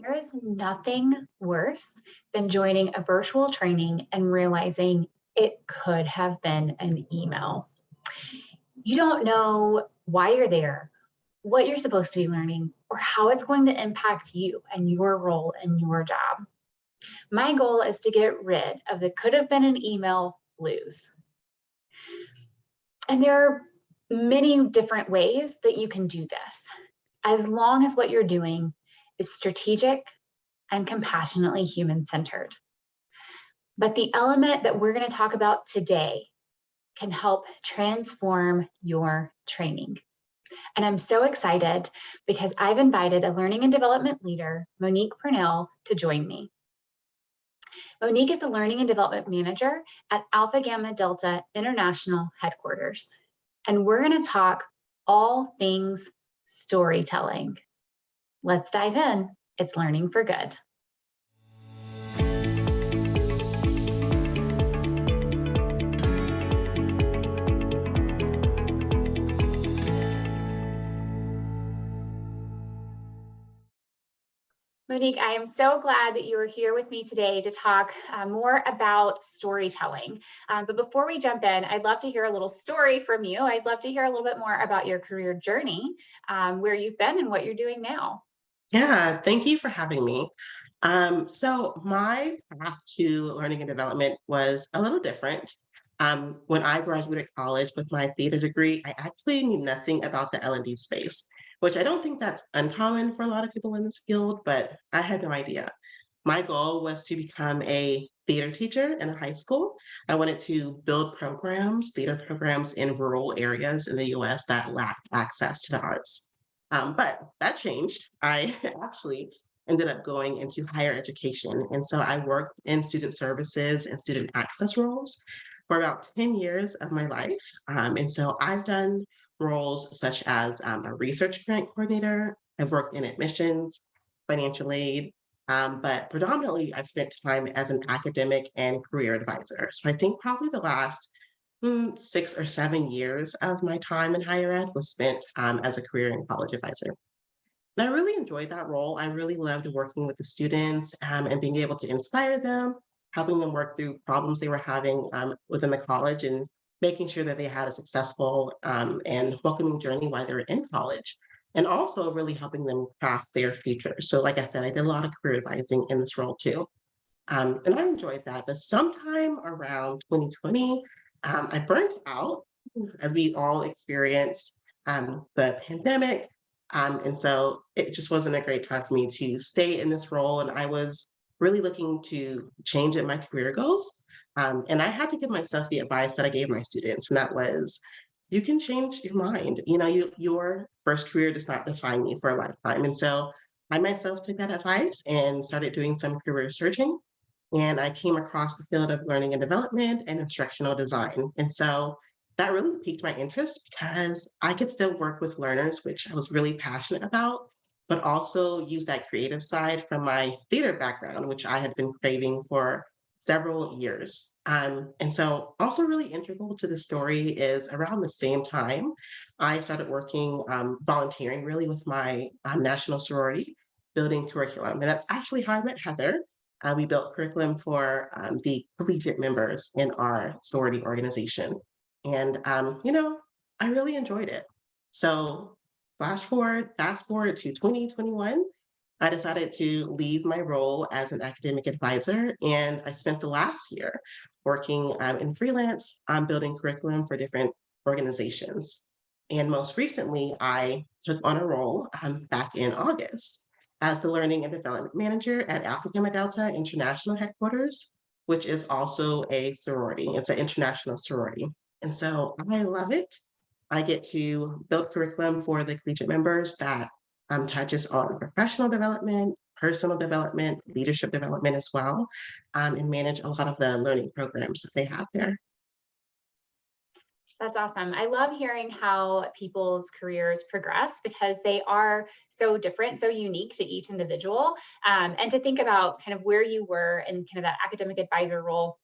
There is nothing worse than joining a virtual training and realizing it could have been an email. You don't know why you're there, what you're supposed to be learning, or how it's going to impact you and your role in your job. My goal is to get rid of the could have been an email blues. And there are many different ways that you can do this, as long as what you're doing is strategic and compassionately human-centered. But the element that we're going to talk about today can help transform your training. And I'm so excited because I've invited a learning and development leader, Monique Purnell, to join me. Monique is the Learning and Development Manager at Alpha Gamma Delta International Headquarters. And we're going to talk all things storytelling. Let's dive in. It's Learning for Good. Monique, I am so glad that you are here with me today to talk more about storytelling. But before we jump in, I'd love to hear a little story from you. I'd love to hear a little bit more about your career journey, where you've been and what you're doing now. Yeah, thank you for having me. So my path to learning and development was a little different. When I graduated college with my theater degree, I actually knew nothing about the L&D space, which I don't think that's uncommon for a lot of people in this field, but I had no idea. My goal was to become a theater teacher in a high school. I wanted to build programs, theater programs in rural areas in the US that lacked access to the arts. But that changed. I actually ended up going into higher education. And so I worked in student services and student access roles for about 10 years of my life. And so I've done roles such as a research grant coordinator. I've worked in admissions, financial aid, but predominantly I've spent time as an academic and career advisor. So I think probably the last 6 or 7 years of my time in higher ed was spent as a career and college advisor. And I really enjoyed that role. I really loved working with the students and being able to inspire them, helping them work through problems they were having within the college and making sure that they had a successful and welcoming journey while they were in college. And also really helping them craft their future. So, like I said, I did a lot of career advising in this role too. And I enjoyed that. But sometime around 2020, I burnt out as we all experienced the pandemic. And so it just wasn't a great time for me to stay in this role. And I was really looking to change at my career goals. And I had to give myself the advice that I gave my students, and that was, you can change your mind. Your first career does not define you for a lifetime. And so I myself took that advice and started doing some career searching. And I came across the field of learning and development and instructional design. And so that really piqued my interest because I could still work with learners, which I was really passionate about, but also use that creative side from my theater background, which I had been craving for several years. And so, also really integral to the story is around the same time, I started working, volunteering really with my national sorority, building curriculum. And that's actually how I met Heather. We built curriculum for the collegiate members in our sorority organization. And, I really enjoyed it. So fast forward to 2021, I decided to leave my role as an academic advisor. And I spent the last year working in freelance, building curriculum for different organizations. And most recently, I took on a role back in August as the Learning and Development Manager at Alpha Gamma Delta International Headquarters, which is also a sorority. It's an international sorority. And so I love it. I get to build curriculum for the collegiate members that touches on professional development, personal development, leadership development as well, and manage a lot of the learning programs that they have there. That's awesome. I love hearing how people's careers progress because they are so different, so unique to each individual. And to think about kind of where you were in kind of that academic advisor role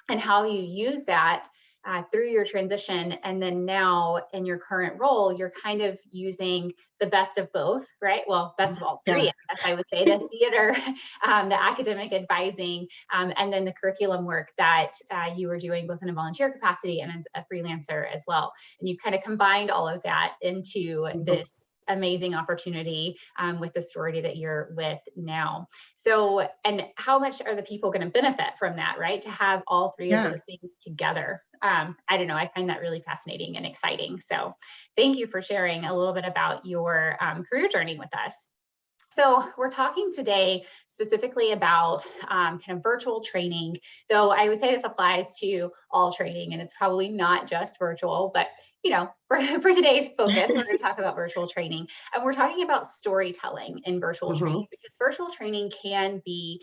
and how you use that through your transition. And then now in your current role, you're kind of using the best of both, right? Well, best of all three, Yeah, I guess I would say, the theater, the academic advising, and then the curriculum work that you were doing both in a volunteer capacity and as a freelancer as well. And you kind of combined all of that into mhm, this amazing opportunity with the sorority that you're with now. So, and how much are the people going to benefit from that, right? To have all three of yeah, those things together. I don't know. I find that really fascinating and exciting. So, thank you for sharing a little bit about your career journey with us. So we're talking today specifically about kind of virtual training, though I would say this applies to all training, and it's probably not just virtual, but for today's focus, we're going to talk about virtual training, and we're talking about storytelling in virtual mhm, training, because virtual training can be,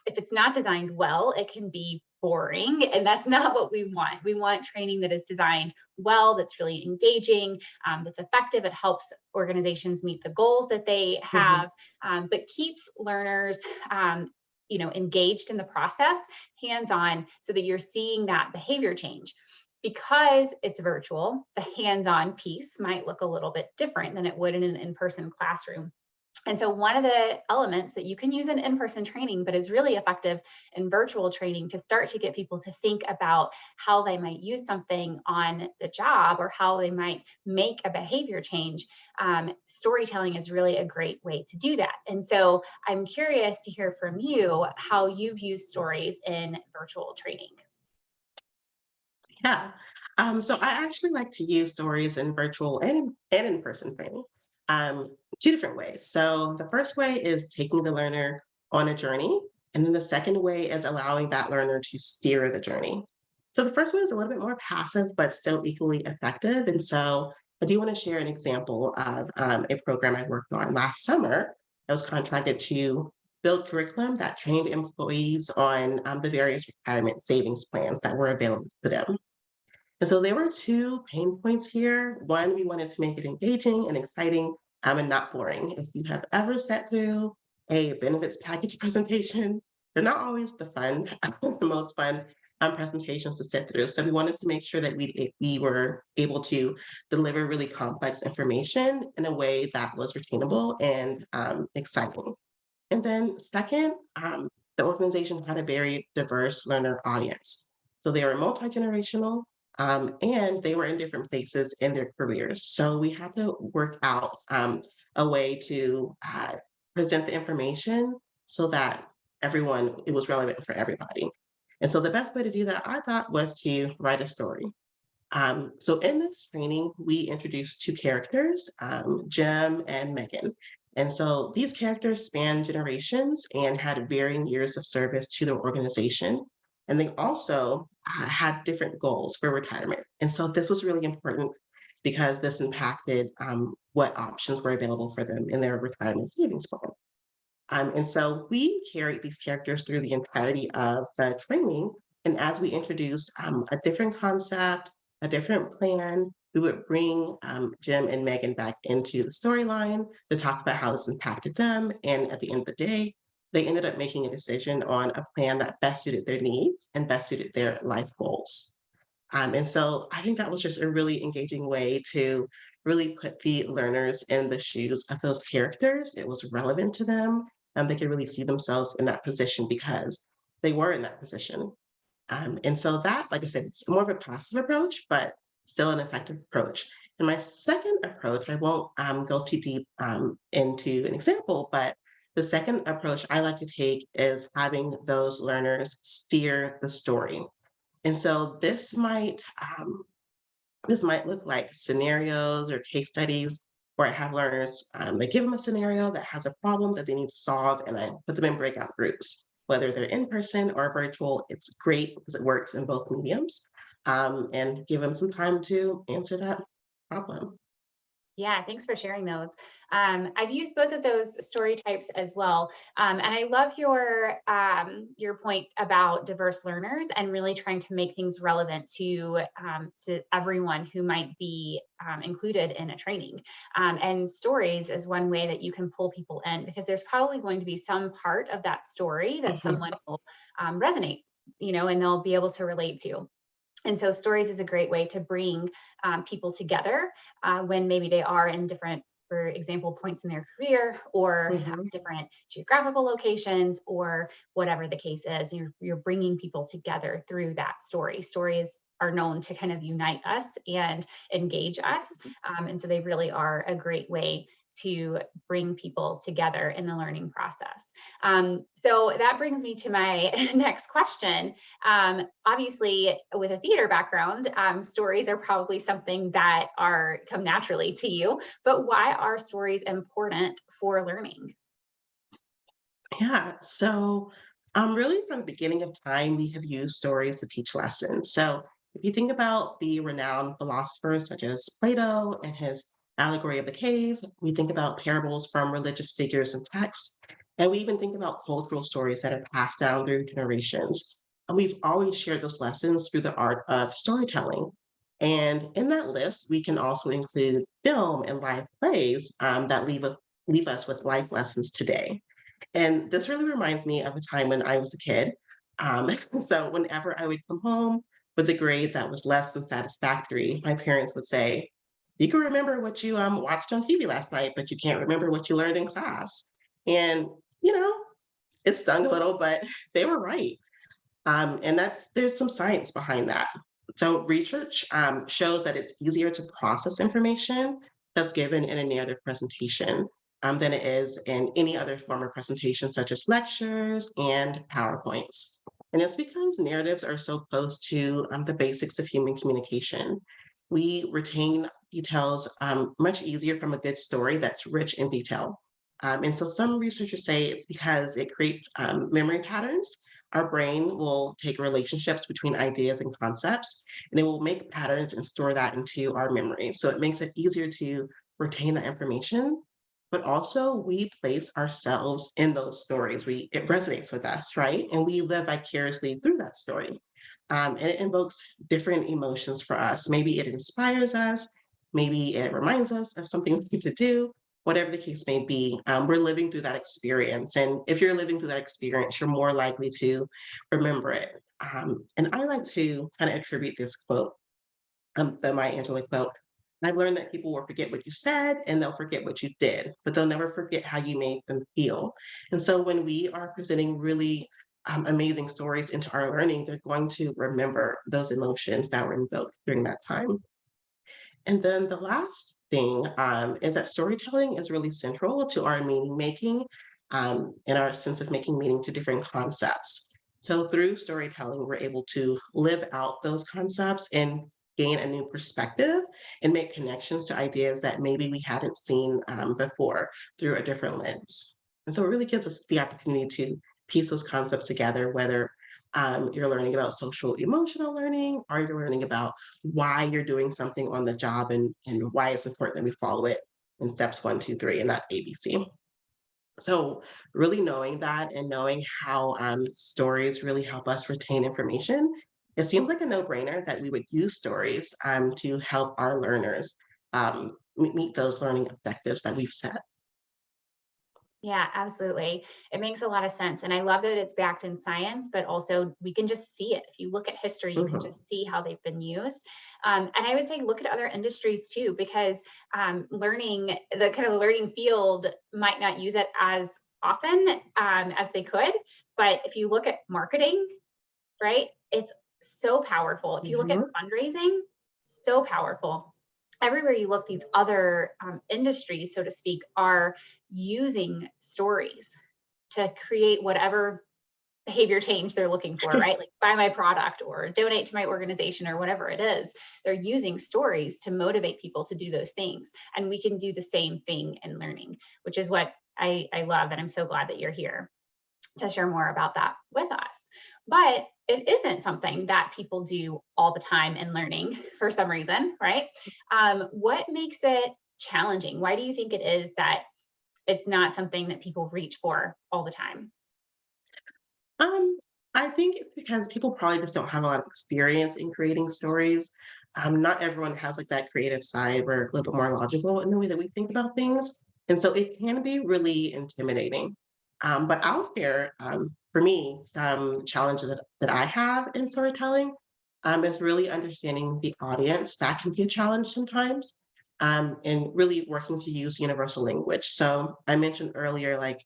if it's not designed well, it can be boring, and that's not what we want. We want training that is designed well, that's really engaging, that's effective. It helps organizations meet the goals that they mhm, have, but keeps learners engaged in the process, hands-on, so that you're seeing that behavior change. Because it's virtual, the hands-on piece might look a little bit different than it would in an in-person classroom. And so one of the elements that you can use in in-person training, but is really effective in virtual training, to start to get people to think about how they might use something on the job or how they might make a behavior change, storytelling is really a great way to do that. And so I'm curious to hear from you how you've used stories in virtual training. yeah. So I actually like to use stories in virtual and in-person training, two different ways. So the first way is taking the learner on a journey, and then the second way is allowing that learner to steer the journey. So the first one is a little bit more passive, but still equally effective. And so I do want to share an example of a program I worked on last summer. I was contracted to build curriculum that trained employees on the various retirement savings plans that were available to them. And so there were two pain points here. One, we wanted to make it engaging and exciting, and not boring. If you have ever sat through a benefits package presentation, they're not always the fun, the most fun presentations to sit through. So we wanted to make sure that we were able to deliver really complex information in a way that was retainable and exciting. And then second, the organization had a very diverse learner audience. So they were multi-generational, and they were in different places in their careers. So we had to work out a way to present the information so that it was relevant for everybody. And so the best way to do that, I thought, was to write a story. So in this training, we introduced two characters, Jim and Megan. And so these characters span generations and had varying years of service to their organization. And they also had different goals for retirement. And so this was really important because this impacted what options were available for them in their retirement savings plan. And so we carried these characters through the entirety of the training. And as we introduced a different concept, a different plan, we would bring Jim and Megan back into the storyline to talk about how this impacted them. And at the end of the day, they ended up making a decision on a plan that best suited their needs and best suited their life goals. And so I think that was just a really engaging way to really put the learners in the shoes of those characters. It was relevant to them. They could really see themselves in that position because they were in that position. And so that, like I said, it's more of a passive approach, but still an effective approach. And my second approach, I won't go too deep into an example, but the second approach I like to take is having those learners steer the story. And so this might look like scenarios or case studies where I have learners, they give them a scenario that has a problem that they need to solve, and I put them in breakout groups. Whether they're in person or virtual, it's great because it works in both mediums, and give them some time to answer that problem. Yeah, thanks for sharing those. I've used both of those story types as well, and I love your point about diverse learners and really trying to make things relevant to everyone who might be included in a training. And stories is one way that you can pull people in, because there's probably going to be some part of that story that Mhm, someone will resonate, and they'll be able to relate to. And so stories is a great way to bring people together when maybe they are in different, for example, points in their career or Mhm. different geographical locations or whatever the case is. You're bringing people together through that story. Stories are known to kind of unite us and engage us. And so they really are a great way to bring people together in the learning process. So that brings me to my next question. Obviously, with a theater background, stories are probably something that are come naturally to you. But why are stories important for learning? Yeah. So, really from the beginning of time, we have used stories to teach lessons. So, if you think about the renowned philosophers such as Plato and his allegory of the cave, we think about parables from religious figures and texts, and we even think about cultural stories that are passed down through generations. And we've always shared those lessons through the art of storytelling. And in that list, we can also include film and live plays that leave us with life lessons today. And this really reminds me of a time when I was a kid. So whenever I would come home with a grade that was less than satisfactory, my parents would say, "You can remember what you watched on TV last night, but you can't remember what you learned in class." And you know, it stung a little, but they were right. And there's some science behind that. So research shows that it's easier to process information that's given in a narrative presentation than it is in any other form of presentation, such as lectures and PowerPoints. And it's because narratives are so close to the basics of human communication. We retain details much easier from a good story that's rich in detail. And so some researchers say it's because it creates memory patterns. Our brain will take relationships between ideas and concepts, and it will make patterns and store that into our memory. So it makes it easier to retain that information. But also, we place ourselves in those stories. It resonates with us, right? And we live vicariously through that story. And it invokes different emotions for us. Maybe it inspires us. Maybe it reminds us of something we need to do, whatever the case may be, we're living through that experience. And if you're living through that experience, you're more likely to remember it. And I like to kind of attribute this quote, the Maya Angelou quote. I've learned that people will forget what you said and they'll forget what you did, but they'll never forget how you made them feel. And so when we are presenting really amazing stories into our learning, they're going to remember those emotions that were invoked during that time. And then the last thing is that storytelling is really central to our meaning making and our sense of making meaning to different concepts. So through storytelling, we're able to live out those concepts and gain a new perspective and make connections to ideas that maybe we hadn't seen before through a different lens. And so it really gives us the opportunity to piece those concepts together, whether you're learning about social emotional learning or you're learning about why you're doing something on the job and why it's important that we follow it in steps one, two, three, and not ABC. So really knowing that and knowing how stories really help us retain information, it seems like a no-brainer that we would use stories to help our learners meet those learning objectives that we've set. Yeah, absolutely. It makes a lot of sense. And I love that it's backed in science, but also we can just see it. If you look at history, you can Mhm. just see how they've been used. And I would say look at other industries too, because learning, the kind of learning field might not use it as often as they could. But if you look at marketing, right, it's so powerful. If you look at Mhm. fundraising, so powerful. Everywhere you look, these other industries, so to speak, are using stories to create whatever behavior change they're looking for, right? Like buy my product or donate to my organization or whatever it is. They're using stories to motivate people to do those things. And we can do the same thing in learning, which is what I love. And I'm so glad that you're here to share more about that with us. But it isn't something that people do all the time in learning for some reason, right? What makes it challenging? Why do you think it is that it's not something that people reach for all the time? Um, I think it's because people probably just don't have a lot of experience in creating stories. Not everyone has like that creative side. We're a little bit more logical in the way that we think about things. And so it can be really intimidating. But I'll share, for me, some challenges that I have in storytelling. is really understanding the audience. That can be a challenge sometimes, and really working to use universal language. So I mentioned earlier, like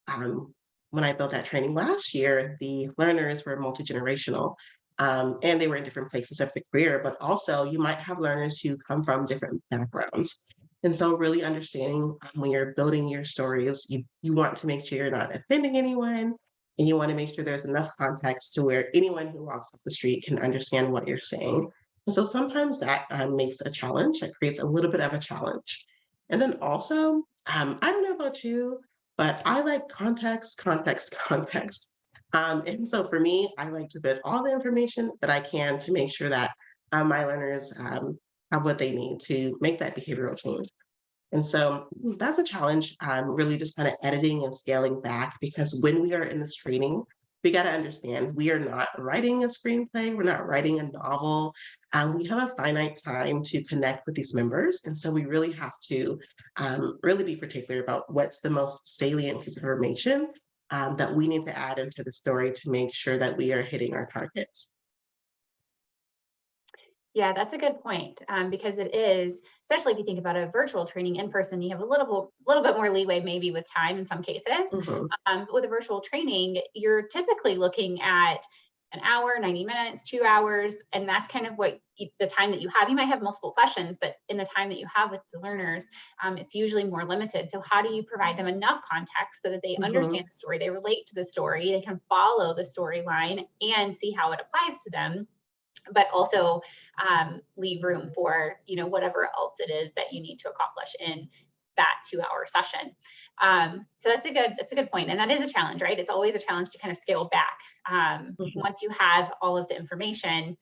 um, when I built that training last year, the learners were multi-generational, and they were in different places of the career, but also you might have learners who come from different backgrounds. And so really understanding when you're building your stories, you want to make sure you're not offending anyone, and you want to make sure there's enough context to where anyone who walks up the street can understand what you're saying. And so sometimes that makes a challenge, that creates a little bit of a challenge. And then also, I don't know about you, but I like context, context, context. And so for me, I like to put all the information that I can to make sure that my learners have what they need to make that behavioral change. And so that's a challenge, really just kind of editing and scaling back because when we are in this training, we got to understand we are not writing a screenplay, we're not writing a novel. We have a finite time to connect with these members. And so we really have to really be particular about what's the most salient piece of information that we need to add into the story to make sure that we are hitting our targets. Yeah, that's a good point, because it is, especially if you think about a virtual training in person, you have a little bit more leeway maybe with time in some cases. Mhm. But with a virtual training, you're typically looking at an hour, 90 minutes, 2 hours, and that's kind of the time that you have. You might have multiple sessions, but in the time that you have with the learners, it's usually more limited. So how do you provide them enough context so that they Mhm. understand the story, they relate to the story, they can follow the storyline and see how it applies to them, but also leave room for whatever else it is that you need to accomplish in that 2 hour session. So that's a good point, and that is a challenge, right? It's always a challenge to kind of scale back. Mhm. Once you have all of the information,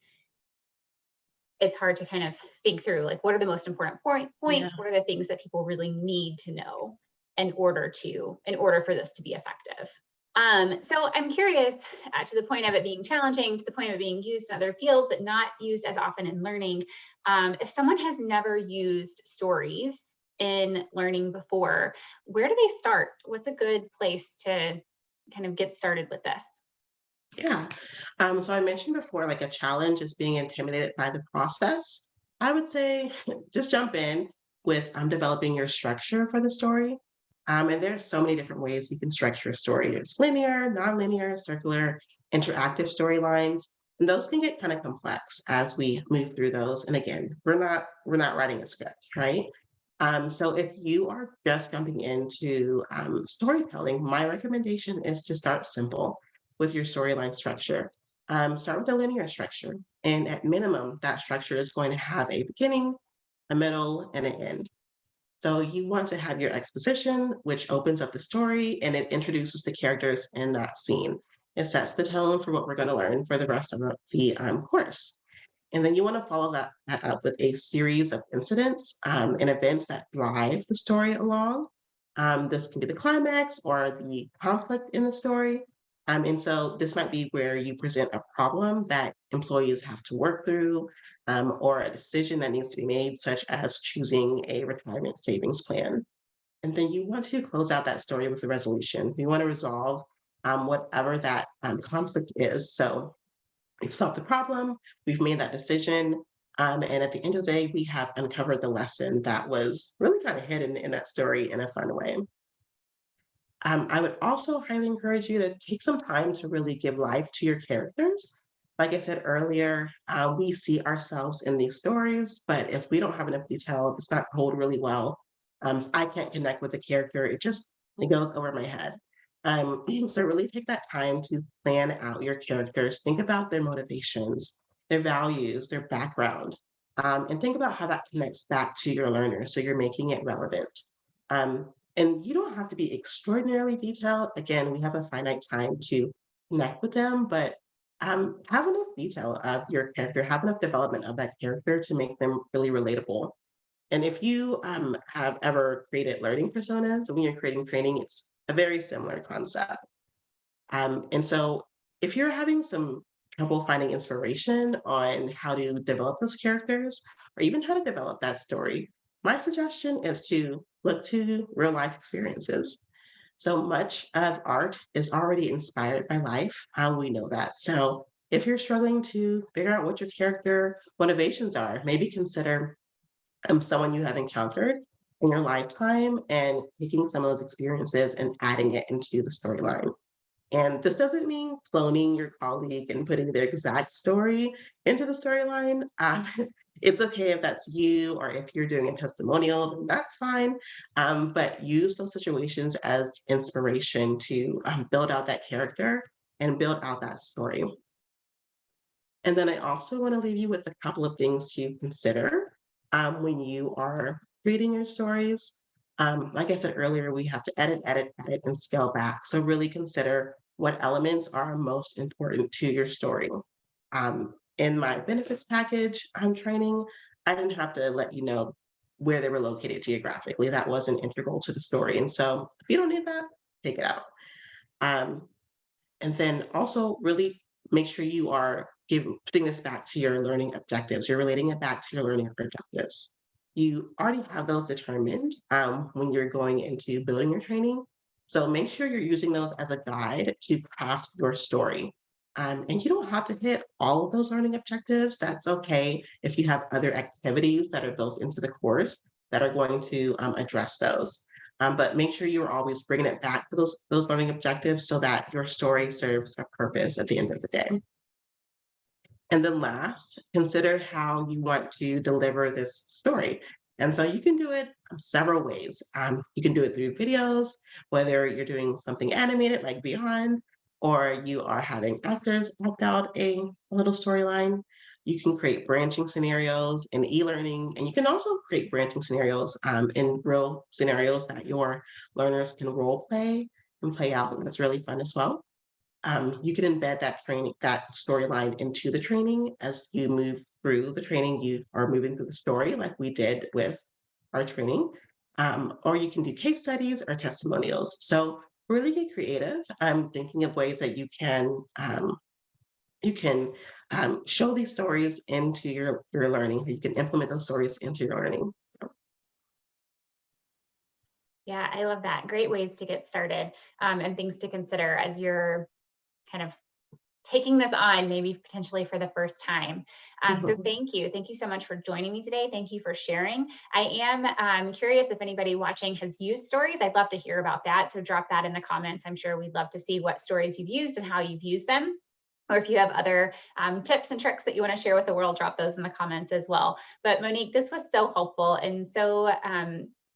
it's hard to kind of think through, like, what are the most important Yeah. points, what are the things that people really need to know in order for this to be effective. So I'm curious, to the point of it being challenging, to the point of it being used in other fields, but not used as often in learning. If someone has never used stories in learning before, where do they start? What's a good place to kind of get started with this? Yeah. So I mentioned before, like a challenge is being intimidated by the process. I would say just jump in with developing your structure for the story. And there's so many different ways you can structure a story. It's linear, nonlinear, circular, interactive storylines. And those can get kind of complex as we move through those. And again, we're not writing a script, right? So if you are just jumping into storytelling, my recommendation is to start simple with your storyline structure. Start with a linear structure. And at minimum, that structure is going to have a beginning, a middle, and an end. So you want to have your exposition, which opens up the story and it introduces the characters in that scene. It sets the tone for what we're going to learn for the rest of the course. And then you want to follow that up with a series of incidents and events that drive the story along. This can be the climax or the conflict in the story. And so this might be where you present a problem that employees have to work through, or a decision that needs to be made, such as choosing a retirement savings plan. And then you want to close out that story with a resolution. You want to resolve whatever that conflict is. So we've solved the problem, we've made that decision, and at the end of the day, we have uncovered the lesson that was really kind of hidden in that story in a fun way. I would also highly encourage you to take some time to really give life to your characters. Like I said earlier, we see ourselves in these stories, but if we don't have enough detail, if it's not told really well, if I can't connect with the character, it goes over my head. So really take that time to plan out your characters. Think about their motivations, their values, their background, and think about how that connects back to your learner. So you're making it relevant. And you don't have to be extraordinarily detailed. Again, we have a finite time to connect with them, but have enough detail of your character, have enough development of that character to make them really relatable. And if you have ever created learning personas, when you're creating training, it's a very similar concept. And so if you're having some trouble finding inspiration on how to develop those characters or even how to develop that story, my suggestion is to look to real life experiences. So much of art is already inspired by life. We know that. So If you're struggling to figure out what your character motivations are, maybe consider someone you have encountered in your lifetime and taking some of those experiences and adding it into the storyline. And this doesn't mean cloning your colleague and putting their exact story into the storyline. It's okay if that's you or if you're doing a testimonial, then that's fine. But use those situations as inspiration to build out that character and build out that story. And then I also want to leave you with a couple of things to consider when you are reading your stories. Like I said earlier, we have to edit, edit, edit, and scale back. So really consider what elements are most important to your story. In my benefits package training, I didn't have to let you know where they were located geographically. That wasn't integral to the story. And so if you don't need that, take it out. Um, and then also really make sure you are putting this back to your learning objectives. You're relating it back to your learning objectives. You already have those determined when you're going into building your training. So make sure you're using those as a guide to craft your story. And you don't have to hit all of those learning objectives. That's okay if you have other activities that are built into the course that are going to address those. But make sure you're always bringing it back to those learning objectives so that your story serves a purpose at the end of the day. And then last, consider how you want to deliver this story. And so you can do it several ways. You can do it through videos, whether you're doing something animated like Beyond, or you are having actors act out a little storyline. You can create branching scenarios in e-learning, and you can also create branching scenarios in real scenarios that your learners can role play and play out. And that's really fun as well. You can embed that storyline into the training as you move through the training. You are moving through the story like we did with our training, or you can do case studies or testimonials. So really get creative. I'm thinking of ways that you can show these stories into your learning. You can implement those stories into your learning. Yeah, I love that. Great ways to get started, and things to consider as you're kind of taking this on, maybe potentially for the first time. So Mhm. thank you. Thank you so much for joining me today. Thank you for sharing. I am curious if anybody watching has used stories. I'd love to hear about that. So drop that in the comments. I'm sure we'd love to see what stories you've used and how you've used them. Or if you have other tips and tricks that you want to share with the world, drop those in the comments as well. But Monique, this was so helpful and so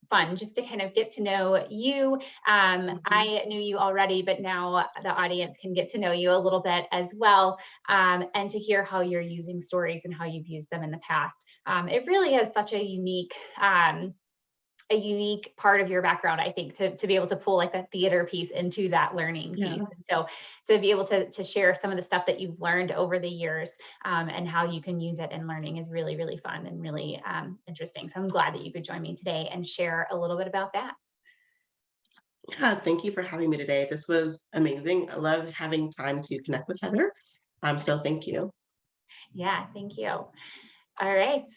fun just to kind of get to know you. Mhm. I knew you already, but now the audience can get to know you a little bit as well, and to hear how you're using stories and how you've used them in the past. It really is such a unique part of your background, I think, to be able to pull like that theater piece into that learning piece. Yeah. And so to be able to share some of the stuff that you've learned over the years, and how you can use it in learning is really, really fun and really interesting. So I'm glad that you could join me today and share a little bit about that. Yeah, thank you for having me today. This was amazing. I love having time to connect with Heather. So thank you. Yeah, thank you. All right.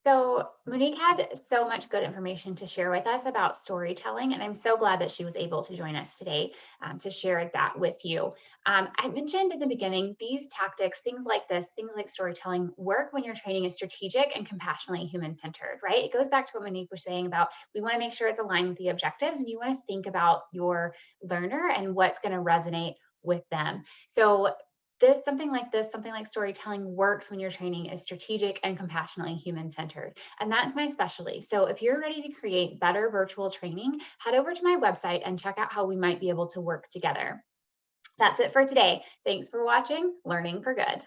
So Monique had so much good information to share with us about storytelling, and I'm so glad that she was able to join us today to share that with you. I mentioned in the beginning, these tactics, things like this, things like storytelling, work when your training is strategic and compassionately human-centered, right? It goes back to what Monique was saying about we want to make sure it's aligned with the objectives, and you want to think about your learner and what's going to resonate with them. So something like storytelling works when your training is strategic and compassionately human centered. And that's my specialty. So if you're ready to create better virtual training, head over to my website and check out how we might be able to work together. That's it for today. Thanks for watching Learning for Good.